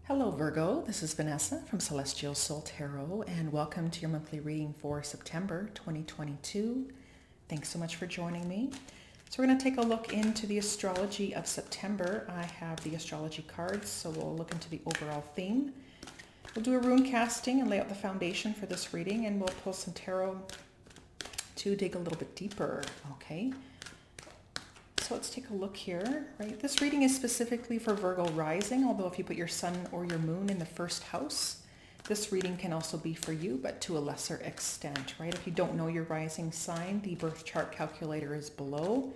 Hello Virgo, this is Vanessa from Celestial Soul Tarot and welcome to your monthly reading for September 2022. Thanks so much for joining me. So we're going to take a look into the astrology of September. I have the astrology cards, so we'll look into the overall theme. We'll do a rune casting and lay out the foundation for this reading, and we'll pull some tarot to dig a little bit deeper, okay? So let's take a look here, right? This reading is specifically for Virgo rising, although if you put your sun or your moon in the first house, this reading can also be for you, but to a lesser extent, right? If you don't know your rising sign, the birth chart calculator is below.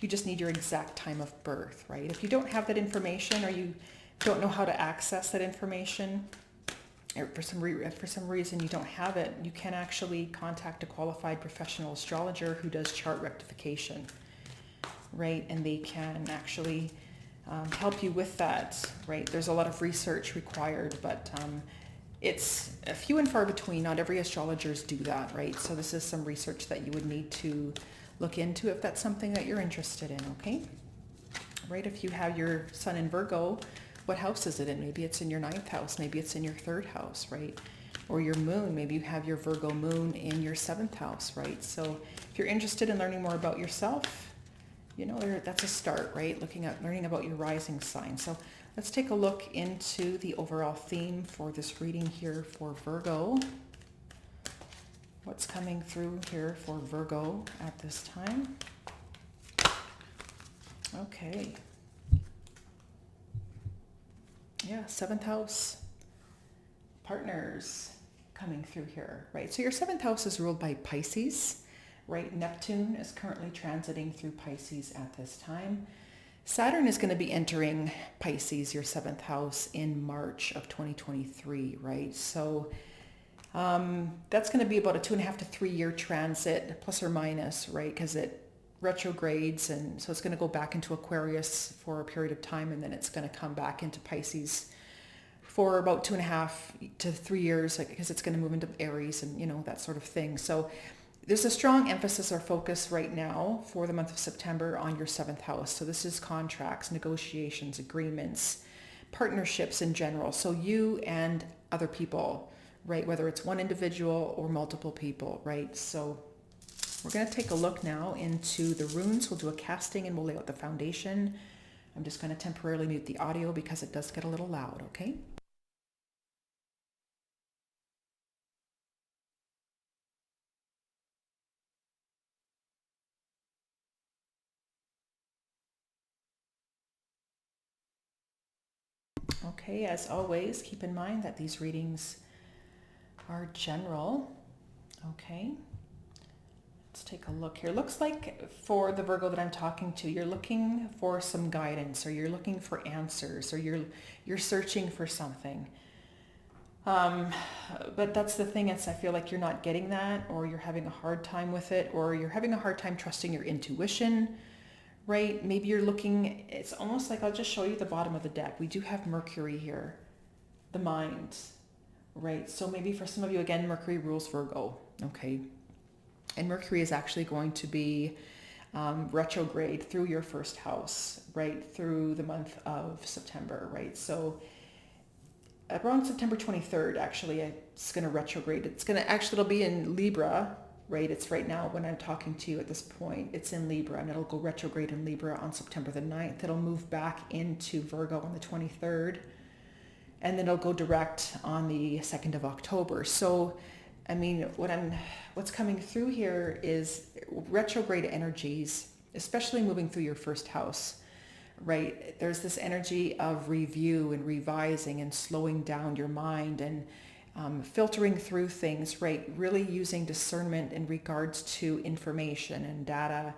You just need your exact time of birth, right? If you don't have that information or you don't know how to access that information, or for some reason you don't have it, you can actually contact a qualified professional astrologer who does chart rectification. Right, and they can actually help you with that, right? There's a lot of research required, but it's a few and far between. Not every astrologers do that, right? So this is some research that you would need to look into if that's something that you're interested in, okay? Right, if you have your sun in Virgo, what house is it in? Maybe it's in your 9th house, maybe it's in your 3rd house, right? Or your moon, maybe you have your Virgo moon in your 7th house, right? So if you're interested in learning more about yourself, you know, that's a start, right? Learning about your rising sign. So let's take a look into the overall theme for this reading here for Virgo. What's coming through here for Virgo at this time? Okay. Yeah, 7th house, partners coming through here, right? So your 7th house is ruled by Pisces. Right, Neptune is currently transiting through Pisces at this time. Saturn is going to be entering Pisces, your 7th house, in March of 2023, right? So that's going to be about a 2.5 to 3 year transit, plus or minus, right? Because it retrogrades, and so it's going to go back into Aquarius for a period of time, and then it's going to come back into Pisces for about 2.5 to 3 years, like, because it's going to move into Aries and, you know, that sort of thing. So there's a strong emphasis or focus right now for the month of September on your 7th house. So this is contracts, negotiations, agreements, partnerships in general. So you and other people, right? Whether it's one individual or multiple people, right? So we're going to take a look now into the runes. We'll do a casting and we'll lay out the foundation. I'm just going to temporarily mute the audio because it does get a little loud, okay? Okay, as always, keep in mind that these readings are general. Okay, let's take a look here. Looks like for the Virgo that I'm talking to, you're looking for some guidance, or you're looking for answers, or you're searching for something. But that's the thing, I feel like you're not getting that, or you're having a hard time with it, or you're having a hard time trusting your intuition. Right? Maybe you're looking, it's almost like, I'll just show you the bottom of the deck. We do have Mercury here, the mind, right? So maybe for some of you, again, Mercury rules Virgo, okay? And Mercury is actually going to be retrograde through your 1st house, right? Through the month of September, right? So around September 23rd, actually, it's going to retrograde. It'll be in Libra, right? It's right now when I'm talking to you at this point, it's in Libra, and it'll go retrograde in Libra on September the 9th. It'll move back into Virgo on the 23rd, and then it'll go direct on the 2nd of October. So, I mean, what's coming through here is retrograde energies, especially moving through your 1st house, right? There's this energy of review and revising and slowing down your mind and filtering through things, right? Really using discernment in regards to information and data,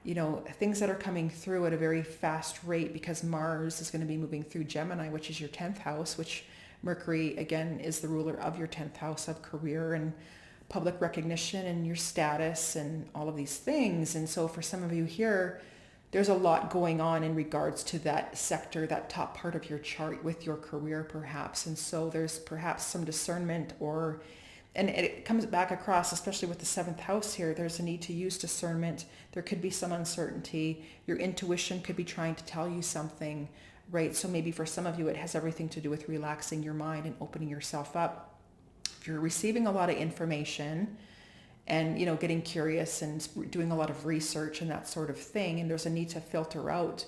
you know, things that are coming through at a very fast rate, because Mars is going to be moving through Gemini, which is your 10th house, which Mercury, again, is the ruler of your 10th house of career and public recognition and your status and all of these things. And so for some of you here, there's a lot going on in regards to that sector, that top part of your chart with your career perhaps. And so there's perhaps some discernment, and it comes back across, especially with the 7th house here, there's a need to use discernment. There could be some uncertainty. Your intuition could be trying to tell you something, right? So maybe for some of you, it has everything to do with relaxing your mind and opening yourself up. If you're receiving a lot of information and, getting curious and doing a lot of research and that sort of thing, and there's a need to filter out,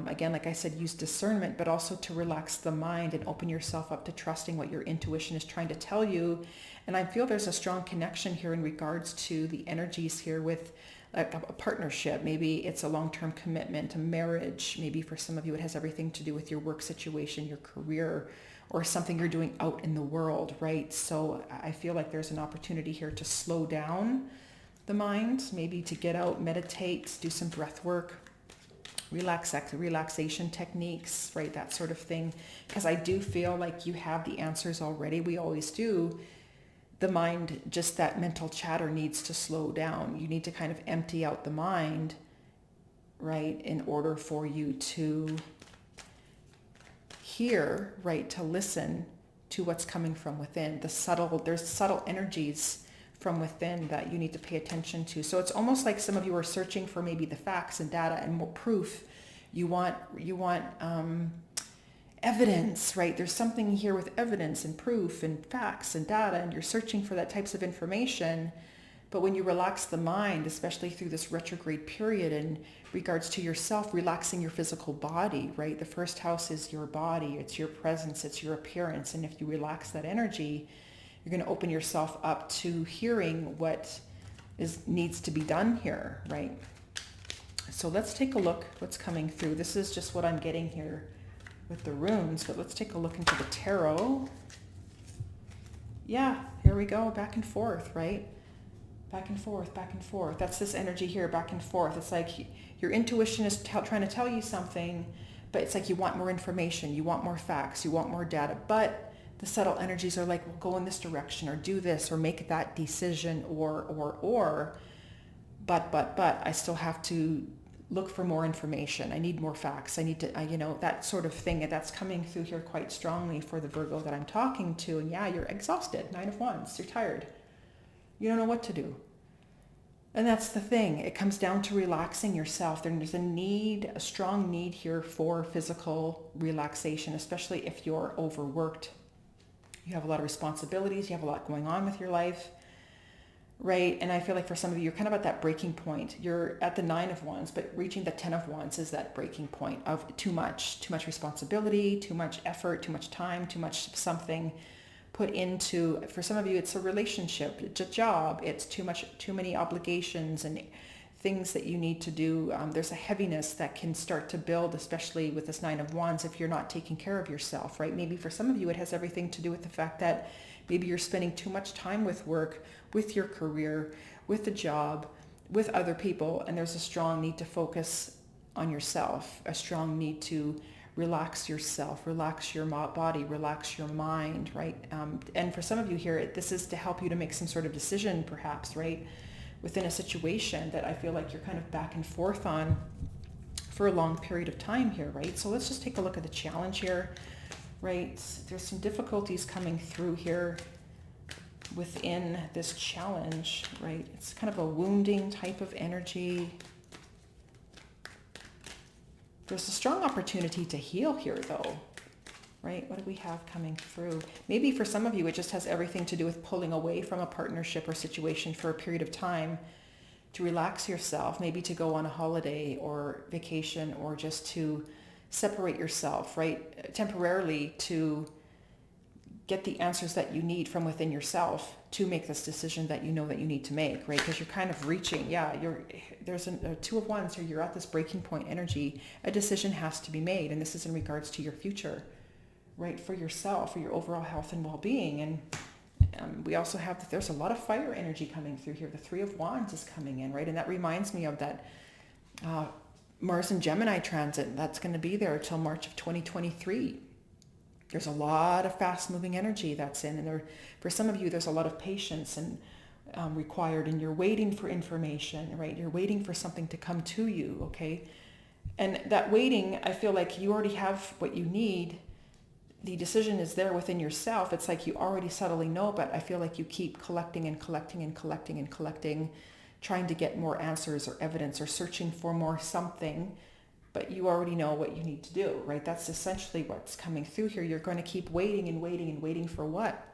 again, like I said, use discernment, but also to relax the mind and open yourself up to trusting what your intuition is trying to tell you. And I feel there's a strong connection here in regards to the energies here with a partnership. Maybe it's a long-term commitment, a marriage. Maybe for some of you, it has everything to do with your work situation, your career, or something you're doing out in the world, right? So I feel like there's an opportunity here to slow down the mind, maybe to get out, meditate, do some breath work, relaxation techniques, right? That sort of thing. Because I do feel like you have the answers already. We always do. The mind, just that mental chatter needs to slow down. You need to kind of empty out the mind, right? In order for you to hear, right? To listen to what's coming from within. There's subtle energies from within that you need to pay attention to. So it's almost like some of you are searching for maybe the facts and data and more proof. You want evidence, right? There's something here with evidence and proof and facts and data, and you're searching for that types of information. But when you relax the mind, especially through this retrograde period in regards to yourself, relaxing your physical body, right? The first house is your body. It's your presence. It's your appearance. And if you relax that energy, you're going to open yourself up to hearing what needs to be done here, right? So let's take a look what's coming through. This is just what I'm getting here with the runes, but let's take a look into the tarot. Yeah, here we go, back and forth, right? Back and forth, back and forth. That's this energy here, back and forth. It's like your intuition is trying to tell you something, but it's like you want more information, you want more facts, you want more data, but the subtle energies are like, well, go in this direction or do this or make that decision but I still have to look for more information. I need more facts. I need to, that sort of thing. And that's coming through here quite strongly for the Virgo that I'm talking to. And yeah, you're exhausted. 9 of Wands. You're tired. You don't know what to do. And that's the thing. It comes down to relaxing yourself. There's a strong need here for physical relaxation, especially if you're overworked. You have a lot of responsibilities. You have a lot going on with your life. Right. And I feel like for some of you, you're kind of at that breaking point. You're at the 9 of Wands, but reaching the 10 of Wands is that breaking point of too much responsibility, too much effort, too much time, too much something put into, for some of you, it's a relationship, it's a job, it's too many obligations and things that you need to do. There's a heaviness that can start to build, especially with this 9 of Wands, if you're not taking care of yourself, right? Maybe for some of you, it has everything to do with the fact that maybe you're spending too much time with work, with your career, with the job, with other people, and there's a strong need to focus on yourself, a strong need to relax yourself, relax your body, relax your mind, right? And for some of you here, this is to help you to make some sort of decision, perhaps, right? Within a situation that I feel like you're kind of back and forth on for a long period of time here, right? So let's just take a look at the challenge here, right? There's some difficulties coming through here within this challenge, right? It's kind of a wounding type of energy. There's a strong opportunity to heal here though, right? What do we have coming through? Maybe for some of you, it just has everything to do with pulling away from a partnership or situation for a period of time to relax yourself, maybe to go on a holiday or vacation, or just to separate yourself, right? Temporarily, to get the answers that you need from within yourself to make this decision that you know that you need to make, right? Because you're kind of reaching, there's a 2 of Wands here. You're at this breaking point energy. A decision has to be made, and this is in regards to your future, right? For yourself, for your overall health and well-being. And we also have that there's a lot of fire energy coming through here. The 3 of Wands is coming in, right? And that reminds me of that Mars and Gemini transit that's going to be there until March of 2023. There's a lot of fast-moving energy that's in, and for some of you, there's a lot of patience and required, and you're waiting for information, right? You're waiting for something to come to you, okay? And that waiting, I feel like you already have what you need. The decision is there within yourself. It's like you already subtly know, but I feel like you keep collecting and collecting and collecting and collecting, trying to get more answers or evidence or searching for more something, but you already know what you need to do, right? That's essentially what's coming through here. You're going to keep waiting and waiting and waiting for what?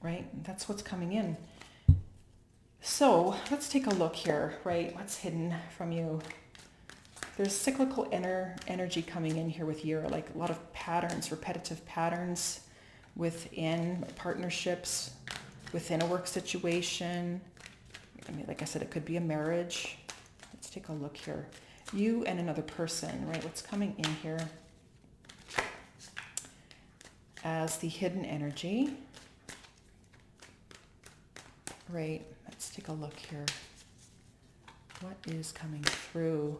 Right? That's what's coming in. So let's take a look here, right? What's hidden from you? There's cyclical energy coming in here with year, like a lot of patterns, repetitive patterns within partnerships, within a work situation. I mean, like I said, it could be a marriage. Let's take a look here. You and another person, right? What's coming in here as the hidden energy, right? Let's take a look here. What is coming through?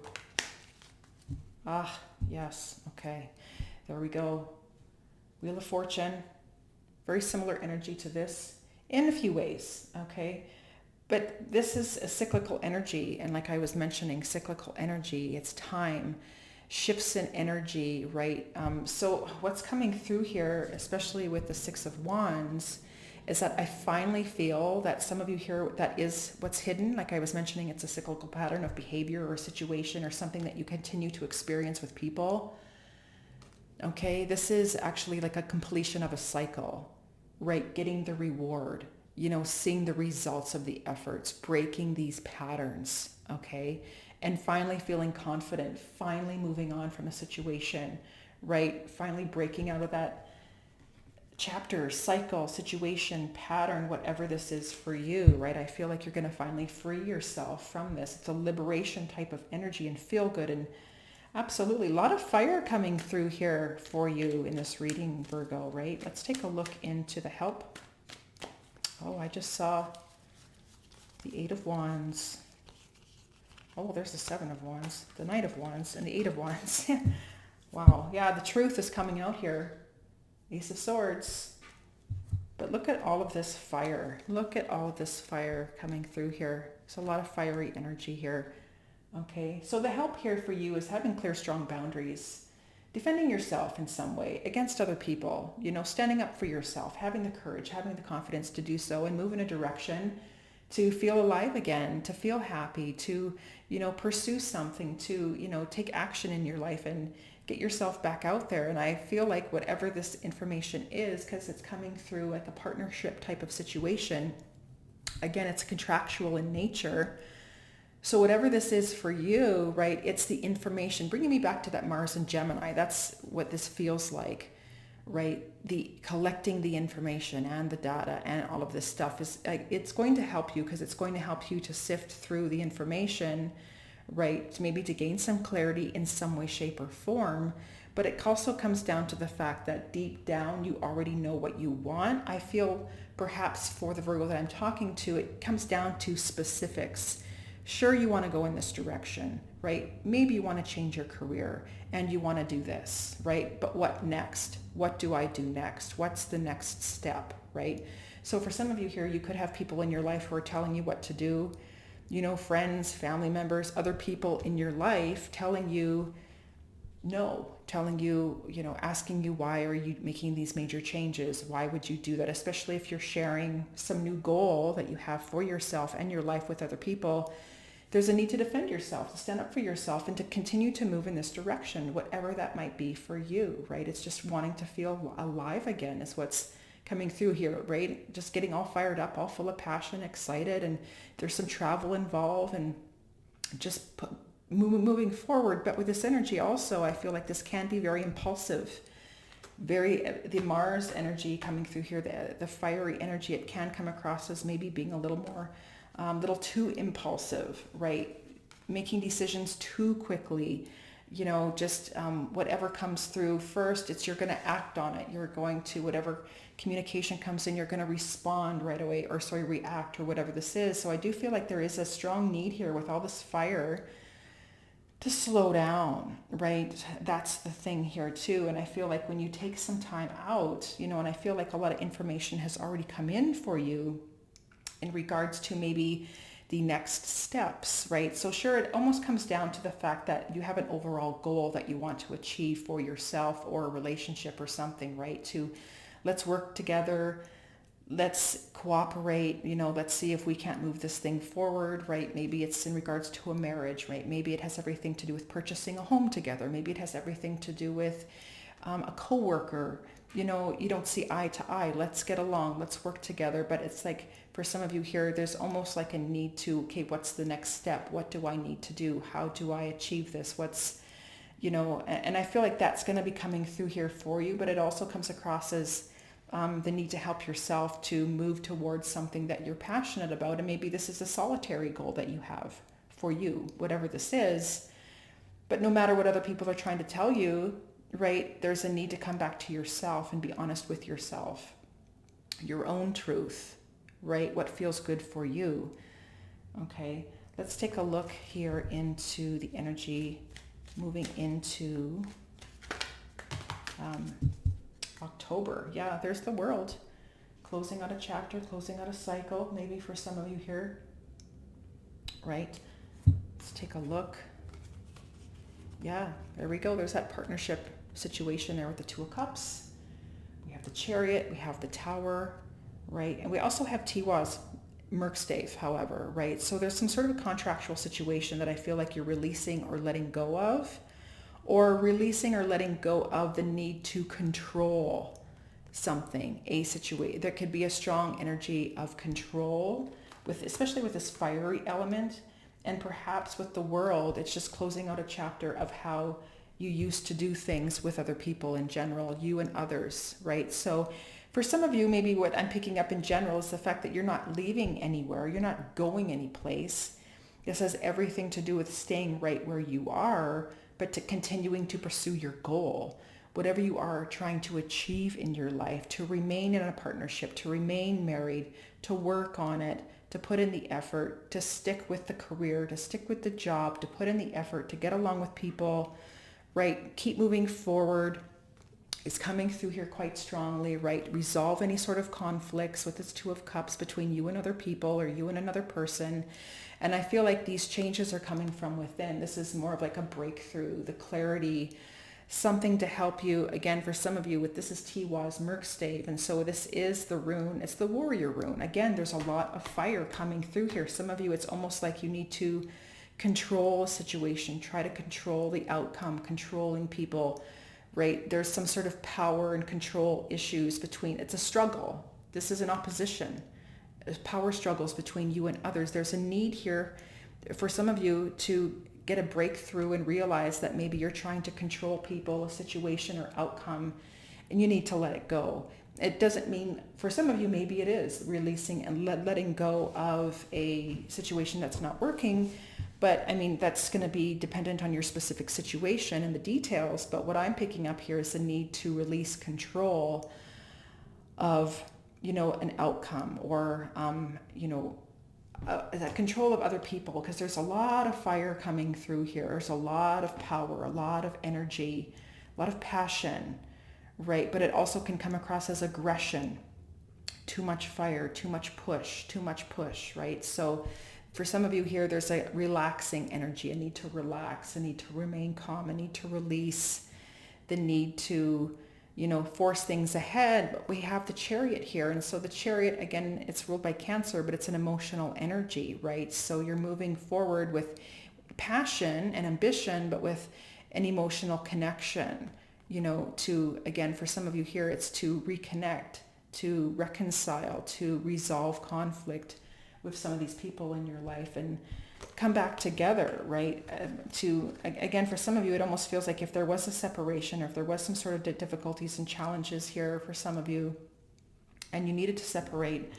Ah, yes. Okay. There we go. Wheel of Fortune. Very similar energy to this in a few ways. Okay. But this is a cyclical energy. And like I was mentioning, cyclical energy, it's time, shifts in energy, right? So what's coming through here, especially with the Six of Wands, is that I finally feel that some of you here, that is what's hidden. Like I was mentioning, it's a cyclical pattern of behavior or situation or something that you continue to experience with people. Okay, this is actually like a completion of a cycle, right? Getting the reward, seeing the results of the efforts, breaking these patterns, okay? And finally feeling confident, finally moving on from a situation, right? Finally breaking out of that chapter, cycle, situation, pattern, whatever this is for you, right? I feel like you're going to finally free yourself from this. It's a liberation type of energy and feel good, and absolutely a lot of fire coming through here for you in this reading, Virgo, right? Let's take a look into the help. Oh, I just saw the Eight of Wands. Oh, there's the Seven of Wands, the Knight of Wands, and the Eight of Wands. Wow. Yeah, the truth is coming out here. Ace of Swords. But look at all of this fire. Look at all of this fire coming through here. There's a lot of fiery energy here. Okay, so the help here for you is having clear, strong boundaries, defending yourself in some way against other people, standing up for yourself, having the courage, having the confidence to do so and move in a direction to feel alive again, to feel happy, to, pursue something, to, take action in your life and get yourself back out there. And I feel like whatever this information is, because it's coming through like a partnership type of situation, again, it's contractual in nature. So whatever this is for you, right, it's the information, bringing me back to that Mars and Gemini. That's what this feels like, right? The collecting the information and the data and all of this stuff is, it's going to help you because it's going to help you to sift through the information, right? Maybe to gain some clarity in some way, shape, or form. But it also comes down to the fact that deep down, you already know what you want. I feel perhaps for the Virgo that I'm talking to, it comes down to specifics. Sure, you want to go in this direction, right? Maybe you want to change your career and you want to do this, right? But what next? What do I do next? What's the next step, right? So for some of you here, you could have people in your life who are telling you what to do, friends, family members, other people in your life telling you no, telling you, asking you, why are you making these major changes? Why would you do that? Especially if you're sharing some new goal that you have for yourself and your life with other people. There's a need to defend yourself, to stand up for yourself and to continue to move in this direction, whatever that might be for you, right? It's just wanting to feel alive again is what's coming through here, right? Just getting all fired up, all full of passion, excited, and there's some travel involved and just moving forward. But with this energy also, I feel like this can be very impulsive, the Mars energy coming through here, the fiery energy, it can come across as maybe being a little more, little too impulsive, right? Making decisions too quickly, just whatever comes through first, you're going to act on it. You're going to, whatever communication comes in, you're going to respond right away, react, or whatever this is. So I do feel like there is a strong need here with all this fire to slow down, right? That's the thing here too. And I feel like when you take some time out, and I feel like a lot of information has already come in for you in regards to maybe the next steps, right? So sure, it almost comes down to the fact that you have an overall goal that you want to achieve for yourself or a relationship or something, right? To let's work together, let's cooperate, let's see if we can't move this thing forward, right? Maybe it's in regards to a marriage, right? Maybe it has everything to do with purchasing a home together. Maybe it has everything to do with a coworker. You don't see eye to eye. Let's get along. Let's work together. But it's like, for some of you here, there's almost like a need to, okay, what's the next step? What do I need to do? How do I achieve this? And I feel like that's going to be coming through here for you, but it also comes across as the need to help yourself to move towards something that you're passionate about. And maybe this is a solitary goal that you have for you, whatever this is. But no matter what other people are trying to tell you, right, there's a need to come back to yourself and be honest with yourself, your own truth, right? What feels good for you. Okay, let's take a look here into the energy moving into October. Yeah, there's the World. Closing out a chapter, closing out a cycle, maybe for some of you here, right? Let's take a look. Yeah, there we go. There's that partnership situation there with the Two of Cups. We have the Chariot, we have the Tower, right? And we also have Tiwa's Merkstave, however, right? So there's some sort of a contractual situation that I feel like you're releasing or letting go of, or releasing or letting go of the need to control something, a situation. There could be a strong energy of control, especially with this fiery element. And perhaps with the World, it's just closing out a chapter of how you used to do things with other people in general, you and others, right? So for some of you, maybe what I'm picking up in general is the fact that you're not leaving anywhere. You're not going anyplace. This has everything to do with staying right where you are, but to continuing to pursue your goal. Whatever you are trying to achieve in your life, to remain in a partnership, to remain married, to work on it, to put in the effort, to stick with the career, to stick with the job, to put in the effort, to get along with people, right? Keep moving forward is coming through here quite strongly, right? Resolve any sort of conflicts with this Two of Cups between you and other people or you and another person. And I feel like these changes are coming from within. This is more of like a breakthrough, the clarity, something to help you. Again, for some of you, this is Tiwa's Merkstave. And so this is the rune. It's the warrior rune. Again, there's a lot of fire coming through here. Some of you, it's almost like you need to control a situation, try to control the outcome, controlling people, right? There's some sort of power and control issues it's a struggle. This is an opposition. There's power struggles between you and others. There's a need here for some of you to get a breakthrough and realize that maybe you're trying to control people, a situation or outcome, and you need to let it go. It doesn't mean, for some of you, maybe it is releasing and letting go of a situation that's not working. But I mean, that's going to be dependent on your specific situation and the details. But what I'm picking up here is the need to release control of, an outcome or, that control of other people, because there's a lot of fire coming through here. There's a lot of power, a lot of energy, a lot of passion, right? But it also can come across as aggression, too much fire, too much push, right? So for some of you here, there's a relaxing energy, a need to relax, a need to remain calm, a need to release, the need to, force things ahead. But we have the Chariot here. And so the Chariot, again, it's ruled by Cancer, but it's an emotional energy, right? So you're moving forward with passion and ambition, but with an emotional connection, to, again, for some of you here, it's to reconnect, to reconcile, to resolve conflict with some of these people in your life and come back together, right? Again, for some of you, it almost feels like if there was a separation or if there was some sort of difficulties and challenges here for some of you and you needed to separate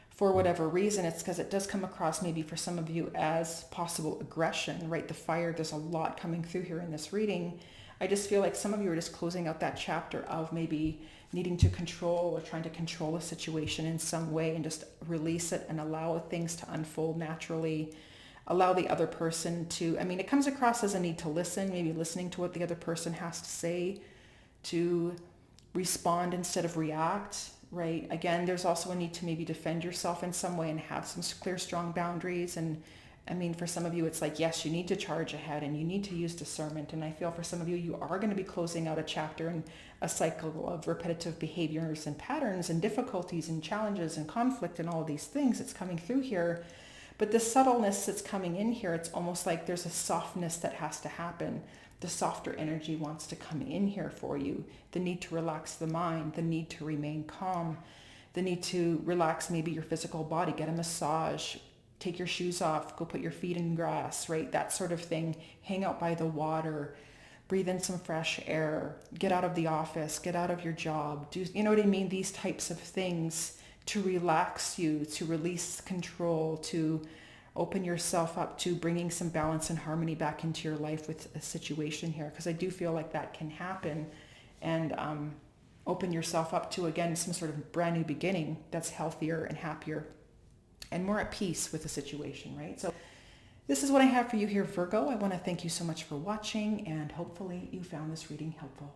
for whatever reason, it's because it does come across maybe for some of you as possible aggression, right? The fire, there's a lot coming through here in this reading. I just feel like some of you are just closing out that chapter of maybe needing to control or trying to control a situation in some way and just release it and allow things to unfold naturally. Allow the other person to, it comes across as a need to listen, maybe listening to what the other person has to say, to respond instead of react, right? Again, there's also a need to maybe defend yourself in some way and have some clear, strong boundaries and I mean, for some of you, it's like, yes, you need to charge ahead and you need to use discernment. And I feel for some of you, you are going to be closing out a chapter in a cycle of repetitive behaviors and patterns and difficulties and challenges and conflict and all these things that's coming through here. But the subtleness that's coming in here, it's almost like there's a softness that has to happen. The softer energy wants to come in here for you. The need to relax the mind, the need to remain calm, the need to relax maybe your physical body, get a massage, take your shoes off, go put your feet in grass, right? That sort of thing. Hang out by the water, breathe in some fresh air, get out of the office, get out of your job. Do you know what I mean? These types of things to relax you, to release control, to open yourself up to bringing some balance and harmony back into your life with a situation here. Because I do feel like that can happen, and open yourself up to, again, some sort of brand new beginning that's healthier and happier and more at peace with the situation, right? So this is what I have for you here, Virgo. I want to thank you so much for watching, and hopefully you found this reading helpful.